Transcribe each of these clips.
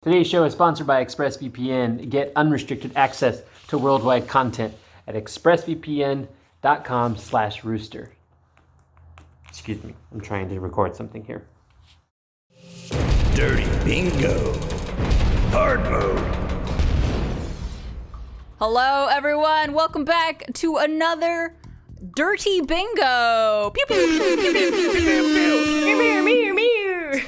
Today's show is sponsored by ExpressVPN. Get unrestricted access to worldwide content at expressvpn.com/rooster. Excuse me, I'm trying to record something here. Dirty Bingo. Hard mode. Hello, everyone. Welcome back to another Dirty Bingo. Pew, pew, pew, pew, pew, pew, pew, pew, pew, pew, pew.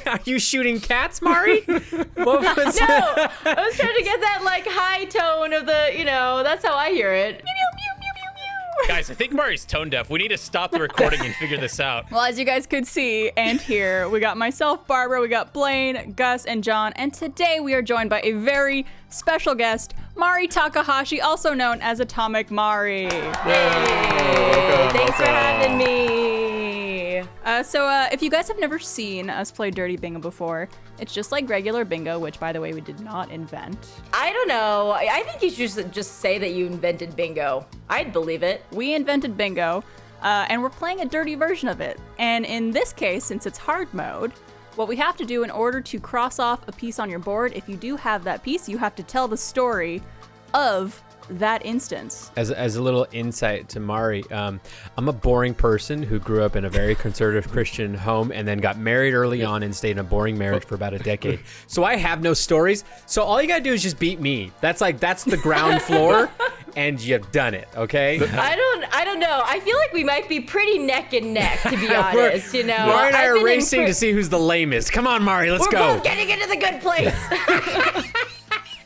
Are you shooting cats, Mari? What was No, I was trying to get that like high tone of the, that's how I hear it. Pew, pew, pew, pew, pew, pew. Guys, I think Mari's tone deaf. We need to stop the recording and figure this out. Well, as you guys could see and hear, we got myself, Barbara, we got Blaine, Gus, and John, and today we are joined by a very special guest, Mari Takahashi, also known as AtomicMari. Hey, thanks for having me. So if you guys have never seen us play Dirty Bingo before, it's just like regular bingo, which, by the way, we did not invent. I don't know. I think you should just say that you invented bingo. I'd believe it. We invented bingo, and we're playing a dirty version of it. And in this case, since it's hard mode, what we have to do in order to cross off a piece on your board, if you do have that piece, you have to tell the story of that instance. As a little insight to Mari, I'm a boring person who grew up in a very conservative Christian home and then got married early on and stayed in a boring marriage for about a decade. So I have no stories. So all you gotta do is just beat me. That's the ground floor, and you've done it. Okay. I don't know. I feel like we might be pretty neck and neck, to be honest. Mari and I are racing to see who's the lamest. Come on, Mari, let's go. We're both getting into the good place.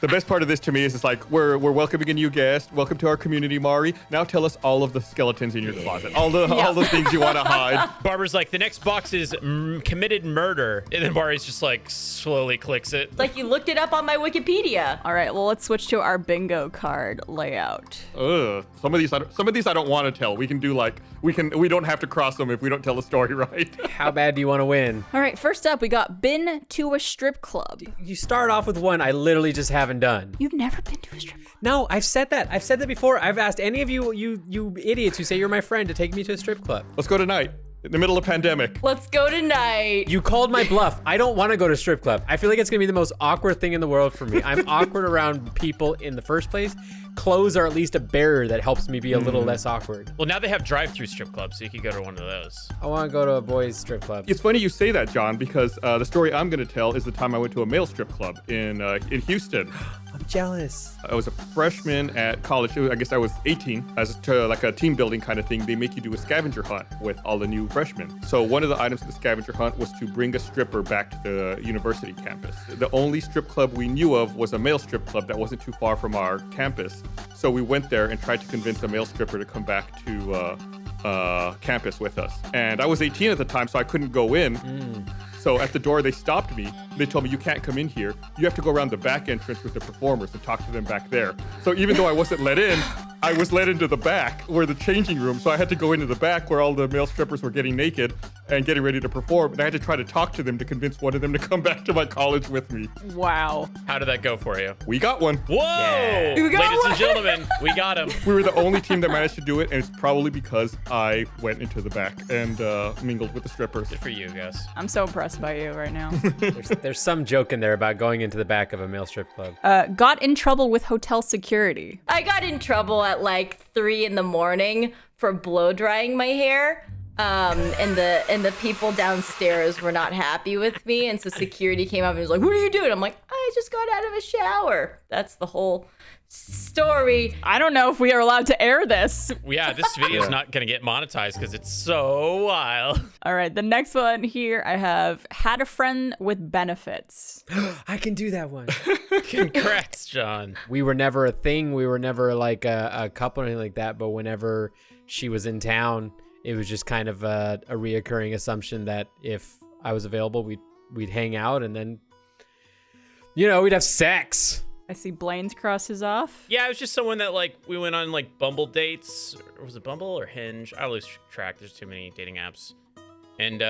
The best part of this to me is it's like we're welcoming a new guest. Welcome to our community, Mari. Now tell us all of the skeletons in your closet, all the things you want to hide. Barbara's like, the next box is committed murder, and then Mari's just like slowly clicks it. Like you looked it up on my Wikipedia. All right, well, let's switch to our bingo card layout. Some of these I don't want to tell. We can do we don't have to cross them if we don't tell the story right. How bad do you want to win? All right, first up, we got been to a strip club. You start off with one I literally just haven't done. You've never been to a strip club? No, I've said that before. I've asked any of you idiots who say you're my friend to take me to a strip club. Let's go tonight. In the middle of pandemic. Let's go tonight. You called my bluff. I don't want to go to a strip club. I feel like it's going to be the most awkward thing in the world for me. I'm awkward around people in the first place. Clothes are at least a barrier that helps me be a little less awkward. Well, now they have drive-through strip clubs, so you could go to one of those. I want to go to a boys' strip club. It's funny you say that, John, because the story I'm going to tell is the time I went to a male strip club in Houston. I'm jealous. I was a freshman at college. I guess I was 18. As to like a team building kind of thing, they make you do a scavenger hunt with all the new freshmen. So one of the items of the scavenger hunt was to bring a stripper back to the university campus. The only strip club we knew of was a male strip club that wasn't too far from our campus. So we went there and tried to convince a male stripper to come back to campus with us. And I was 18 at the time, so I couldn't go in. So at the door, they stopped me. They told me, you can't come in here. You have to go around the back entrance with the performers and talk to them back there. So even though I wasn't let in, I was led into the back where the changing room. So I had to go into the back where all the male strippers were getting naked and getting ready to perform. And I had to try to talk to them to convince one of them to come back to my college with me. Wow. How did that go for you? We got one. Whoa! Yeah. Ladies and gentlemen, we got him. We were the only team that managed to do it, and it's probably because I went into the back and mingled with the strippers. Good for you, Gus. I'm so impressed by you right now. There's some joke in there about going into the back of a male strip club. Got in trouble with hotel security. I got in trouble at like 3 a.m. for blow drying my hair. And the people downstairs were not happy with me, and so security came up and was like, "What are you doing?" I'm like, "I just got out of a shower." That's the whole story. I don't know if we are allowed to air this. Yeah, this video is not going to get monetized because it's so wild. All right, the next one here I have had a friend with benefits. I can do that one. Congrats, John. We were never a thing. We were never like a couple or anything like that. But whenever she was in town, it was just kind of a reoccurring assumption that if I was available, we'd hang out and then, we'd have sex. I see Blaine's crosses off. Yeah, it was just someone that we went on Bumble dates. Or was it Bumble or Hinge? I lose track. There's too many dating apps. And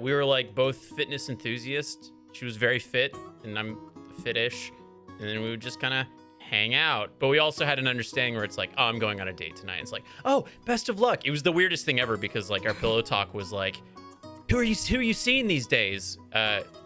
we were both fitness enthusiasts. She was very fit and I'm fit-ish. And then we would just kind of hang out. But we also had an understanding where it's like, oh, I'm going on a date tonight. It's like, oh, best of luck. It was the weirdest thing ever because our pillow talk was like, who are you seeing these days?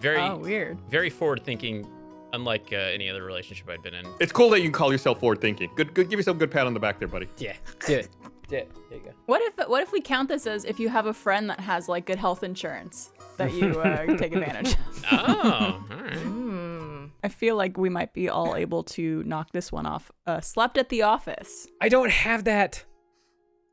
Very weird. Very forward thinking unlike any other relationship I'd been in. It's cool that you can call yourself forward thinking. Good. Give yourself a good pat on the back there, buddy. Yeah, do it. There you go. What if we count this as if you have a friend that has like good health insurance that you take advantage of? Oh, all right. I feel like we might be all able to knock this one off. Slept at the office. I don't have that.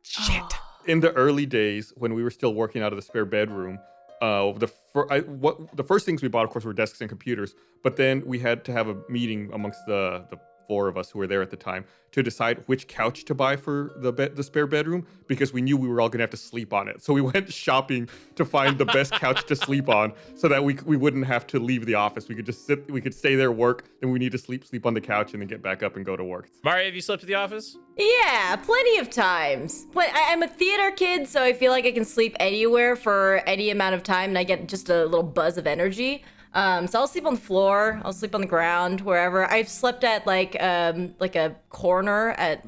Shit. In the early days when we were still working out of the spare bedroom, the first things we bought, of course, were desks and computers. But then we had to have a meeting amongst the four of us who were there at the time to decide which couch to buy for the spare bedroom, because we knew we were all gonna have to sleep on it. So we went shopping to find the best couch to sleep on, so that we wouldn't have to leave the office. We could just sit. We could stay there, work, and we need to sleep on the couch, and then get back up and go to work. Mari, have you slept at the office? Yeah, plenty of times. But I'm a theater kid, so I feel like I can sleep anywhere for any amount of time, and I get just a little buzz of energy. So I'll sleep on the floor. I'll sleep on the ground, wherever. I've slept at like a corner at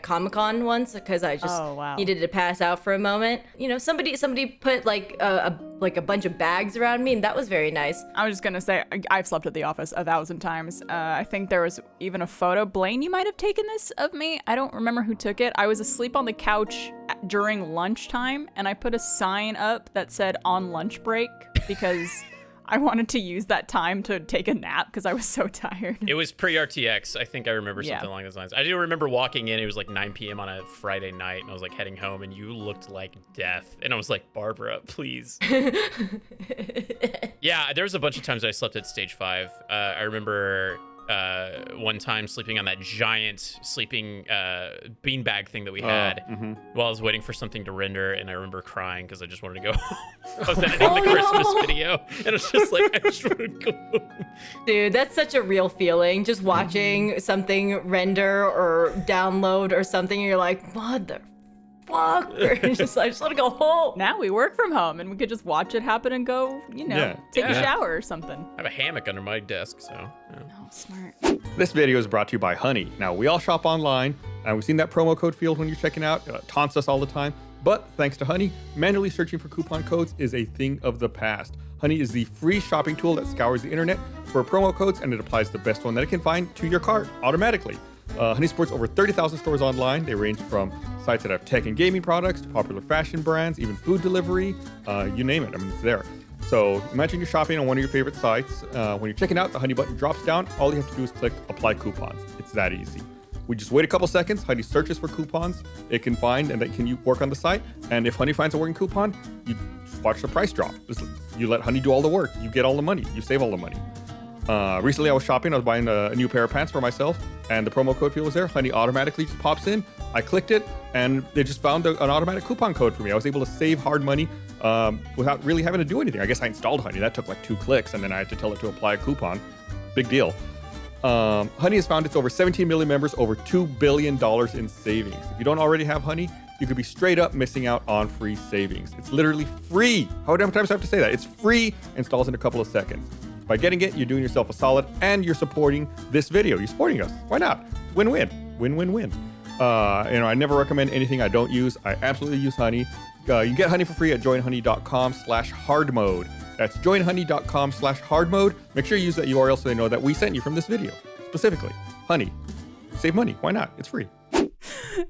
Comic-Con once, because I just needed to pass out for a moment. You know, somebody put like a bunch of bags around me, and that was very nice. I was just gonna say I've slept at the office 1,000 times. I think there was even a photo. Blaine, you might have taken this of me. I don't remember who took it. I was asleep on the couch during lunchtime, and I put a sign up that said "on lunch break" because I wanted to use that time to take a nap because I was so tired. It was pre-RTX. I think I remember something along those lines. I do remember walking in. It was like 9 p.m. on a Friday night, and I was like heading home, and you looked like death. And I was like, Barbara, please. Yeah, there was a bunch of times I slept at stage 5. I remember one time sleeping on that giant sleeping beanbag thing that we had while I was waiting for something to render, and I remember crying because I just wanted to go home. I was editing the Christmas video, and it was just like, I just want to go home. Dude, that's such a real feeling. Just watching something render or download or something, and you're like, motherfucker. I just want to go home. Now we work from home, and we could just watch it happen and go, take a shower or something. I have a hammock under my desk, so. Yeah. Oh, smart. This video is brought to you by Honey. Now, we all shop online, and we've seen that promo code field when you're checking out. It taunts us all the time. But thanks to Honey, manually searching for coupon codes is a thing of the past. Honey is the free shopping tool that scours the internet for promo codes, and it applies the best one that it can find to your cart automatically. Honey supports over 30,000 stores online. They range from sites that have tech and gaming products to popular fashion brands, even food delivery, you name it. I mean, it's there. So imagine you're shopping on one of your favorite sites. When you're checking out, the Honey button drops down. All you have to do is click Apply Coupons. It's that easy. We just wait a couple seconds. Honey searches for coupons it can find, and that can work on the site. And if Honey finds a working coupon, you just watch the price drop. You let Honey do all the work. You get all the money. You save all the money. Recently, I was shopping. I was buying a new pair of pants for myself, and the promo code field was there. Honey automatically just pops in. I clicked it, and they just found an automatic coupon code for me. I was able to save hard money without really having to do anything. I guess I installed Honey. That took like 2 clicks, and then I had to tell it to apply a coupon. Big deal. Honey has found its over 17 million members, over $2 billion in savings. If you don't already have Honey, you could be straight up missing out on free savings. It's literally free. How many times do I have to say that? It's free, installs in a couple of seconds. By getting it, you're doing yourself a solid, and you're supporting this video. You're supporting us. Why not? Win-win. Win-win-win. I never recommend anything I don't use. I absolutely use Honey. You can get Honey for free at joinhoney.com/hardmode. That's joinhoney.com/hardmode. Make sure you use that URL so they know that we sent you from this video. Specifically, Honey. Save money. Why not? It's free.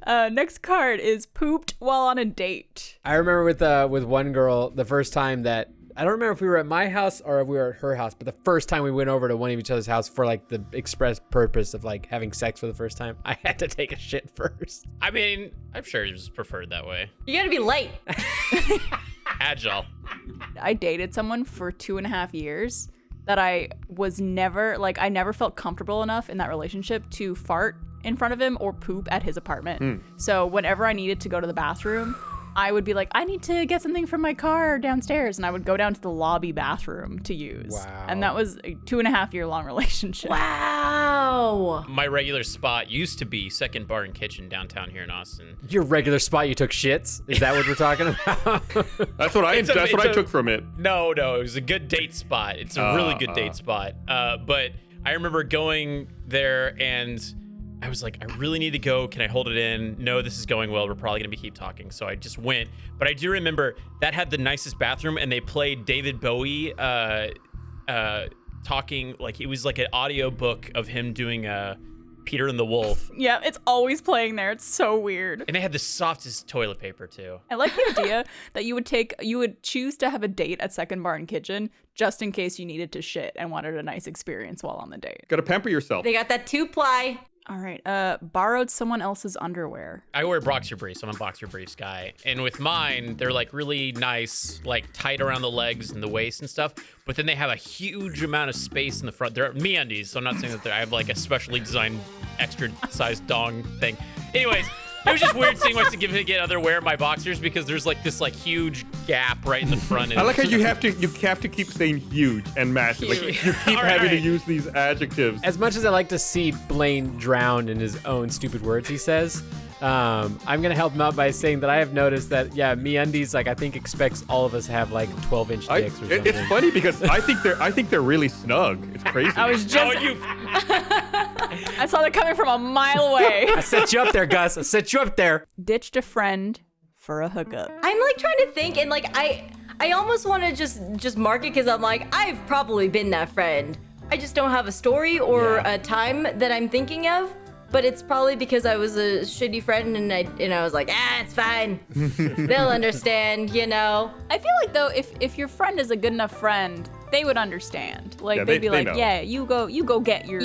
Next card is pooped while on a date. I remember with one girl, the first time that, I don't remember if we were at my house or if we were at her house, but the first time we went over to one of each other's house for like the express purpose of like having sex for the first time, I had to take a shit first. I mean, I'm sure it was preferred that way. You gotta be light. Agile. I dated someone for 2.5 years that I never felt comfortable enough in that relationship to fart in front of him or poop at his apartment. So whenever I needed to go to the bathroom, I would be like, I need to get something from my car downstairs. And I would go down to the lobby bathroom to use. Wow. And that was a 2.5 year long relationship. Wow. My regular spot used to be Second Bar and Kitchen downtown here in Austin. Your regular spot, you took shits? Is that what we're talking about? That's what I took from it. No, it was a good date spot. It's a really good date spot. But I remember going there and I was like, I really need to go. Can I hold it in? No, this is going well. We're probably going to keep talking. So I just went. But I do remember that had the nicest bathroom, and they played David Bowie talking, like it was like an audio book of him doing Peter and the Wolf. Yeah, it's always playing there. It's so weird. And they had the softest toilet paper too. I like the idea that you would choose to have a date at Second Barn Kitchen just in case you needed to shit and wanted a nice experience while on the date. Gotta pamper yourself. They got that 2-ply. All right, borrowed someone else's underwear. I wear boxer briefs. I'm a boxer briefs guy. And with mine, they're like really nice, like tight around the legs and the waist and stuff. But then they have a huge amount of space in the front. They're MeUndies, so I'm not saying that I have like a specially designed extra sized dong thing. Anyways, it was just weird seeing myself get underwear in my boxers because there's like this like huge gap right in the front. I like how you have to keep saying huge and massive. Like you keep All right, having to all right. use these adjectives. As much as I like to see Blaine drowned in his own stupid words he says, I'm gonna help him out by saying that I have noticed that MeUndies, like I think expects all of us to have like 12-inch dicks or something. It's funny because I think they're really snug. It's crazy. I was just, Oh, you. I saw that coming from a mile away. I set you up there, Gus. I set you up there. Ditched a friend for a hookup. I'm like trying to think, and like I almost want to just mark it because I'm like, I've probably been that friend. I just don't have a story or a time that I'm thinking of. But it's probably because I was a shitty friend and I was like, it's fine. They'll understand, you know. I feel like though, if your friend is a good enough friend, they would understand. Like Yeah, they'd be they like, know. you go get your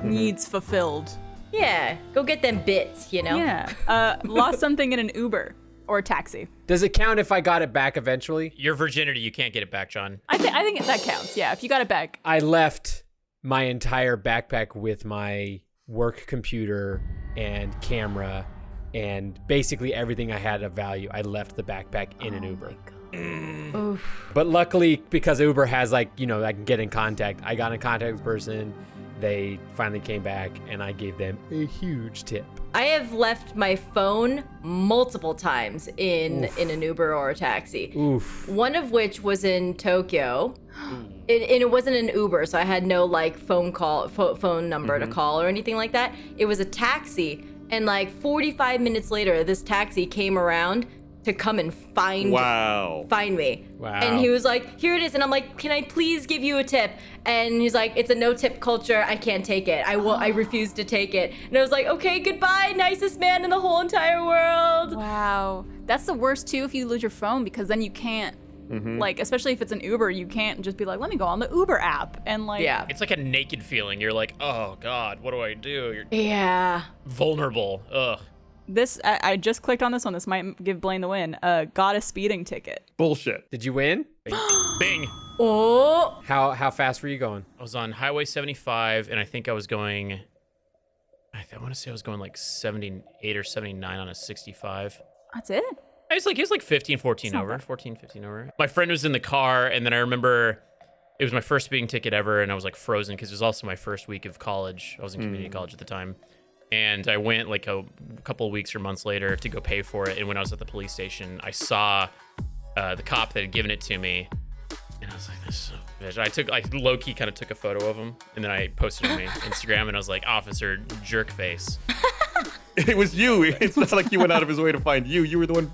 needs fulfilled. Yeah, go get them bits, you know. Yeah. Lost something in an Uber or a taxi. Does it count if I got it back eventually? Your virginity, you can't get it back, John. I think that counts. Yeah, if you got it back. I left my entire backpack with my work computer and camera and basically everything I had of value. I left the backpack in an Uber. But luckily, because Uber has I can get in contact. I got in contact with the person. They finally came back and I gave them a huge tip. I have left my phone multiple times in an Uber or a taxi. Oof. One of which was in Tokyo. And it wasn't an Uber, so I had no like phone number to call or anything like that. It was a taxi, and like 45 minutes later, this taxi came around to come and find me. Wow. And he was like, here it is. And I'm like, can I please give you a tip? And he's like, it's a no tip culture. I can't take it. I refuse to take it. And I was like, okay, goodbye, nicest man in the whole entire world. Wow. That's the worst too if you lose your phone, because then you can't like, especially if it's an Uber, you can't just be like, let me go on the Uber app and like It's like a naked feeling. You're like, oh God, what do I do? You're Yeah. vulnerable. Ugh. This I just clicked on this one. This might give Blaine the win. Got a speeding ticket. Bullshit. Did you win? Bing. Oh. How fast were you going? I was on Highway 75, and I think I was going. I want to say I was going like 78 or 79 on a 65. That's it. It was like 15 over. My friend was in the car, and then I remember it was my first speeding ticket ever, and I was like frozen because it was also my first week of college. I was in community college at the time. And I went like a couple of weeks or months later to go pay for it. And when I was at the police station, I saw the cop that had given it to me. And I was like, this is so bitch. I low-key kind of took a photo of him. And then I posted it on my Instagram. And I was like, Officer Jerkface. It was you. It's not like he went out of his way to find you. You were the one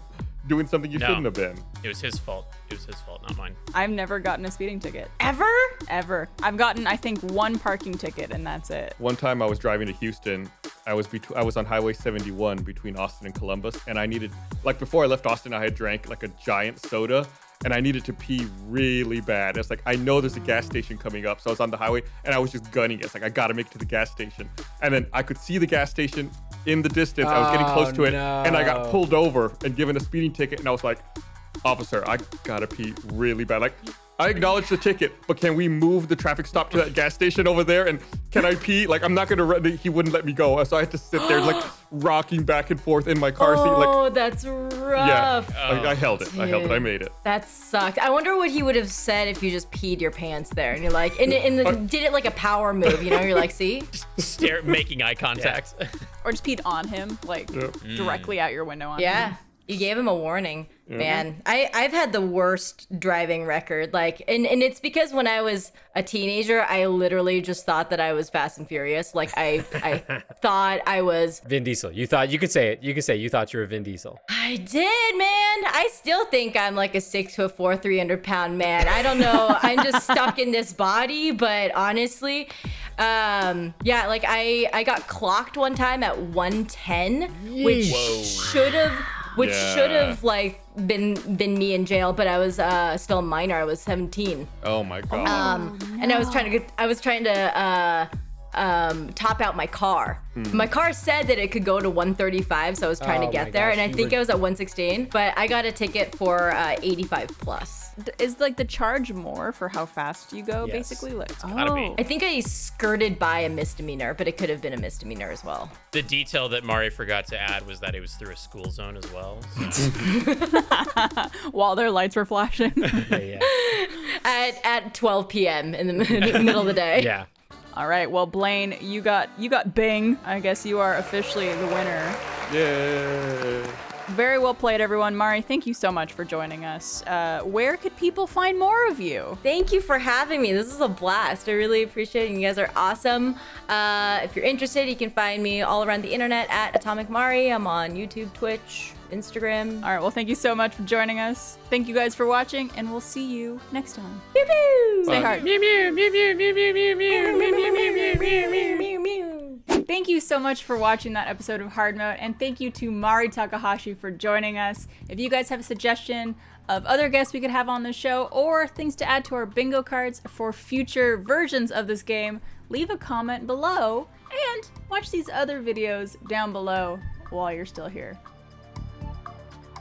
doing something you No. shouldn't have been. It was his fault. Not mine. I've never gotten a speeding ticket. Ever? Ever. I've gotten, I think, one parking ticket, and that's it. One time I was driving to Houston. I was on Highway 71 between Austin and Columbus, and I needed, like before I left Austin, I had drank like a giant soda, and I needed to pee really bad. It's like, I know there's a gas station coming up, so I was on the highway, and I was just gunning it. It's like, I gotta make it to the gas station. And then I could see the gas station in the distance. I was getting close to it, and I got pulled over and given a speeding ticket, and I was like, officer, I gotta pee really bad. Like, I acknowledge the ticket, but can we move the traffic stop to that gas station over there? And can I pee? Like, I'm not gonna run. He wouldn't let me go, so I had to sit there like rocking back and forth in my car seat. Like, Oh, that's rough. yeah, I held it. I made it. That sucked. I wonder what he would have said if you just peed your pants there and you're like, did it like a power move, you know? You're like, see? Making eye contact. Or just peed on him, like directly out your window on him. Yeah. You gave him a warning. Man, I've had the worst driving record. Like, and it's because when I was a teenager, I literally just thought that I was Fast and Furious. Like, I thought I was. Vin Diesel. You could say it. You could say you thought you were Vin Diesel. I did, man. I still think I'm like a 6'4", 300-pound man. I don't know. I'm just stuck in this body, but honestly, yeah, like I got clocked one time at 110, which should have like been me in jail, but I was still a minor. I was 17. Oh my god. And I was trying to top out my car. My car said that it could go to 135, so I was trying to get there, and I think I was at 116, but I got a ticket for 85 plus. Is like the charge more for how fast you go, Yes. basically? Like, gotta be. I think I skirted by a misdemeanor, but it could have been a misdemeanor as well. The detail that Mari forgot to add was that it was through a school zone as well. So. while their lights were flashing. Yeah. At 12 p.m. in the middle of the day. Yeah. All right, well, Blaine, you got Bing. I guess you are officially the winner. Yeah. Very well played, everyone. Mari, thank you so much for joining us. Where could people find more of you? Thank you for having me. This is a blast. I really appreciate it. You guys are awesome. If you're interested, you can find me all around the internet at AtomicMari. I'm on YouTube, Twitch, Instagram. All right, well, thank you so much for joining us. Thank you guys for watching, and we'll see you next time. Pew pew! Stay hard. Mew, mew, mew, mew, mew, mew, mew, mew, mew, mew, mew, mew, mew, mew. Thank you so much for watching that episode of Hard Mode, and thank you to Mari Takahashi for joining us. If you guys have a suggestion of other guests we could have on the show, or things to add to our bingo cards for future versions of this game, leave a comment below, and watch these other videos down below while you're still here.